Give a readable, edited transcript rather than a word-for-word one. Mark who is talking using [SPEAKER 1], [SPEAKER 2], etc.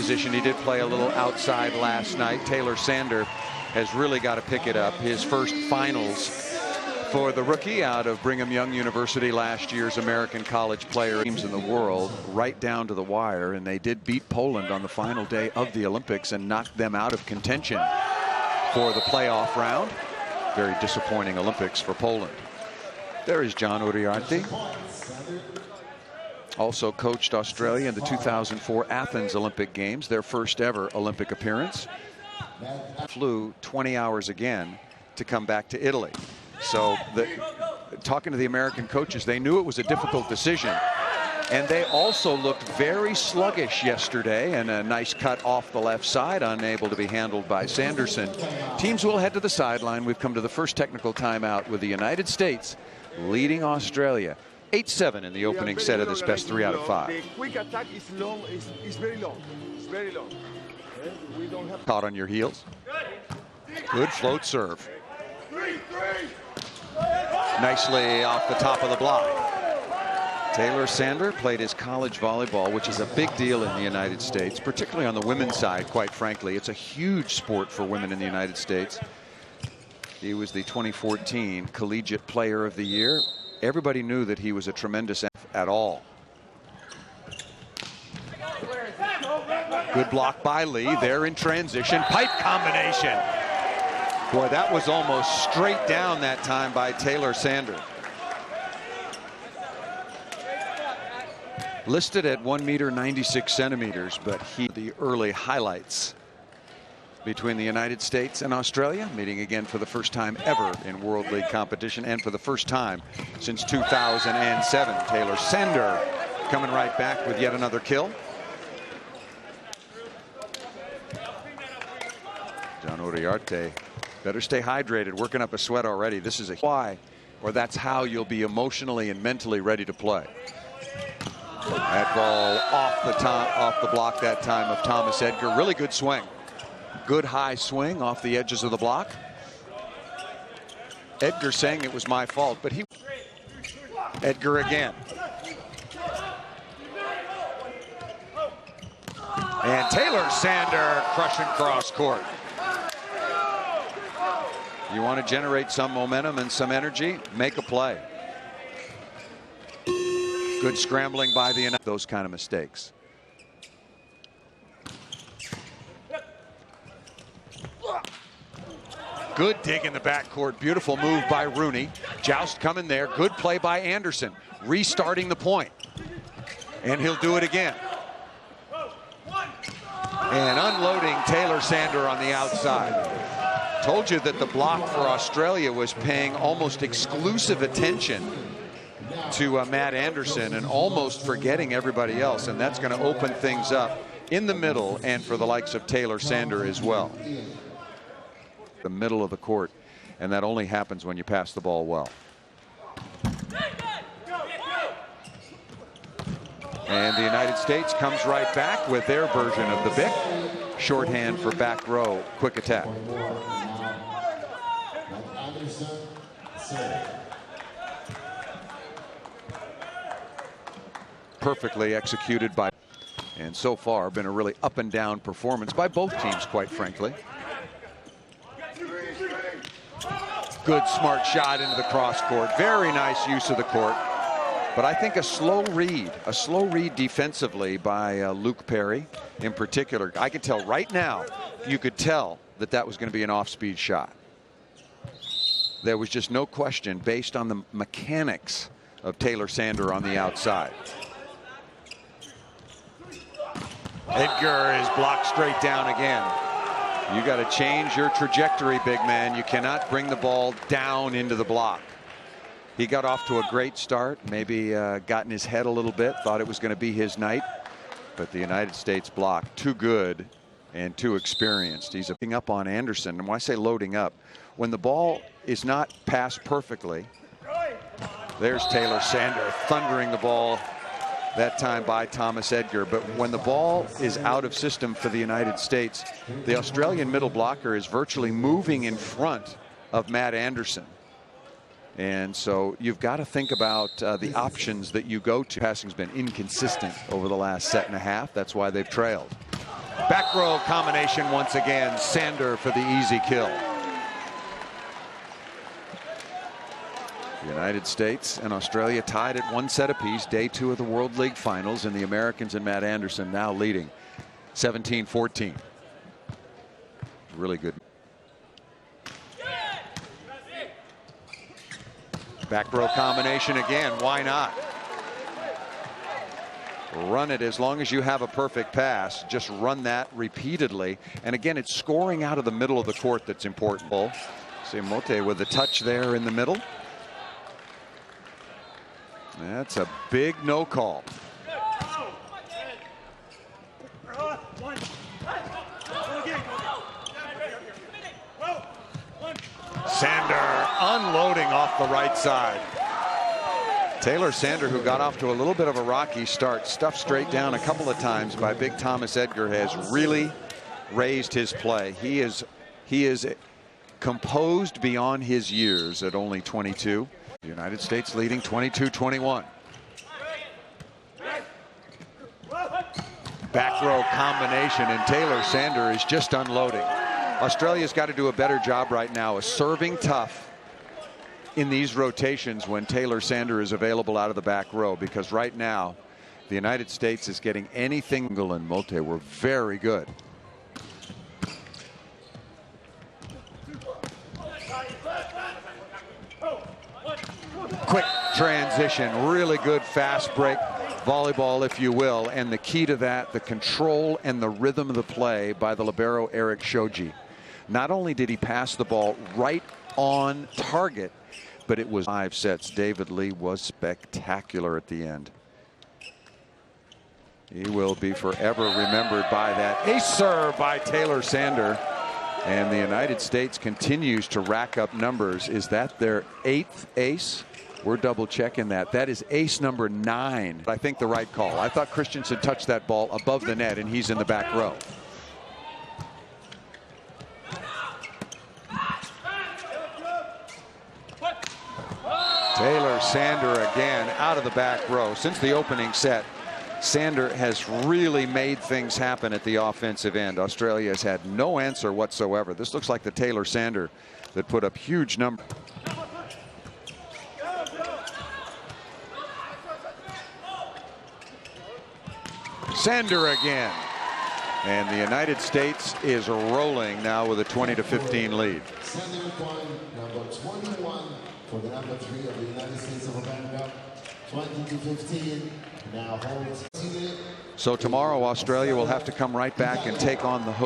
[SPEAKER 1] position. He did play a little outside last night. Taylor Sander has really got to pick it up. His first finals for the rookie out of Brigham Young University, last year's American college player. Teams in the world right down to the wire, and they did beat Poland on the final day of the Olympics and knocked them out of contention for the playoff round. Very disappointing Olympics for Poland. There is John Uriarte. Also coached Australia in the 2004 Athens Olympic Games, their first ever Olympic appearance. Flew 20 hours again to come back to Italy. So talking to the American coaches, they knew it was a difficult decision. And they also looked very sluggish yesterday, and a nice cut off the left side, unable to be handled by Sanderson. Teams will head to the sideline. We've come to the first technical timeout with the United States leading Australia 8-7 in the opening set of this best 3 out of 5.
[SPEAKER 2] The quick attack is long, is very long. It's very long. We don't have
[SPEAKER 1] caught on your heels. Good float serve. Nicely off the top of the block. Taylor Sander played his college volleyball, which is a big deal in the United States, particularly on the women's side, quite frankly. It's a huge sport for women in the United States. He was the 2014 Collegiate Player of the Year. Everybody knew that he was a tremendous at all. Good block by Lee. There in transition. Pipe combination. Boy, that was almost straight down that time by Taylor Sander. Listed at 1 meter 96 centimeters, but the early highlights between the United States and Australia, meeting again for the first time ever in World League competition, and for the first time since 2007. Taylor Sander coming right back with yet another kill. John Uriarte better stay hydrated, working up a sweat already. This is a why, or that's how you'll be emotionally and mentally ready to play. That ball off the block that time of Thomas Edgar. Really good swing. Good high swing off the edges of the block. Edgar saying it was my fault, but Edgar again. And Taylor Sander crushing cross court. You want to generate some momentum and some energy, make a play. Good scrambling by those kind of mistakes. Good dig in the backcourt. Beautiful move by Rooney. Joust coming there. Good play by Anderson. Restarting the point. And he'll do it again. And unloading Taylor Sander on the outside. Told you that the block for Australia was paying almost exclusive attention to Matt Anderson and almost forgetting everybody else, and that's going to open things up in the middle and for the likes of Taylor Sander as well. The middle of the court, and that only happens when you pass the ball well. And the United States comes right back with their version of the BIC. Shorthand for back row quick attack. Perfectly executed by, and so far been a really up and down performance by both teams, quite frankly. Good smart shot into the cross court. Very nice use of the court. But I think a slow read defensively by Luke Perry in particular. I could tell right now, you could tell that that was going to be an off-speed shot. There was just no question based on the mechanics of Taylor Sander on the outside. Edgar is blocked straight down again. You got to change your trajectory, big man. You cannot bring the ball down into the block. He got off to a great start, maybe got in his head a little bit, thought it was going to be his night, but the United States block too good and too experienced. He's loading up on Anderson, and when I say loading up, when the ball is not passed perfectly, there's Taylor Sander thundering the ball that time by Thomas Edgar. But when the ball is out of system for the United States, the Australian middle blocker is virtually moving in front of Matt Anderson. And so you've got to think about the options that you go to. Passing's been inconsistent over the last set and a half. That's why they've trailed. Back row combination once again. Sander for the easy kill. The United States and Australia tied at 1 set apiece. Day 2 of the World League Finals, and the Americans and Matt Anderson now leading 17-14. Really good. Back row combination again. Why not? Run it as long as you have a perfect pass. Just run that repeatedly. And again, it's scoring out of the middle of the court that's important. See Mote with a touch there in the middle. That's a big no call. Sander unloading off the right side. Taylor Sander, who got off to a little bit of a rocky start, stuffed straight down a couple of times by big Thomas Edgar, has really raised his play. He is composed beyond his years at only 22. The United States leading 22-21. Back row combination, and Taylor Sander is just unloading. Australia's got to do a better job right now of serving tough in these rotations when Taylor Sander is available out of the back row, because right now the United States is getting anything. And Mote were very good. Quick transition, really good fast break volleyball, if you will, and the key to that, the control and the rhythm of the play by the libero Eric Shoji. Not only did he pass the ball right on target, but it was 5 sets. David Lee was spectacular at the end. He will be forever remembered by that ace serve by Taylor Sander. And the United States continues to rack up numbers. Is that their 8th ace? We're double checking that. That is ace number 9. I think the right call. I thought Christensen touched that ball above the net, and he's in the back row. Taylor Sander again out of the back row. Since the opening set, Sander has really made things happen at the offensive end. Australia has had no answer whatsoever. This looks like the Taylor Sander that put up huge numbers. Sander again. And the United States is rolling now with a 20-15 lead.
[SPEAKER 3] Sending point number 21 for the number 3 of the United States of America. 20-15 now holds.
[SPEAKER 1] So tomorrow Australia will have to come right back and take on the host.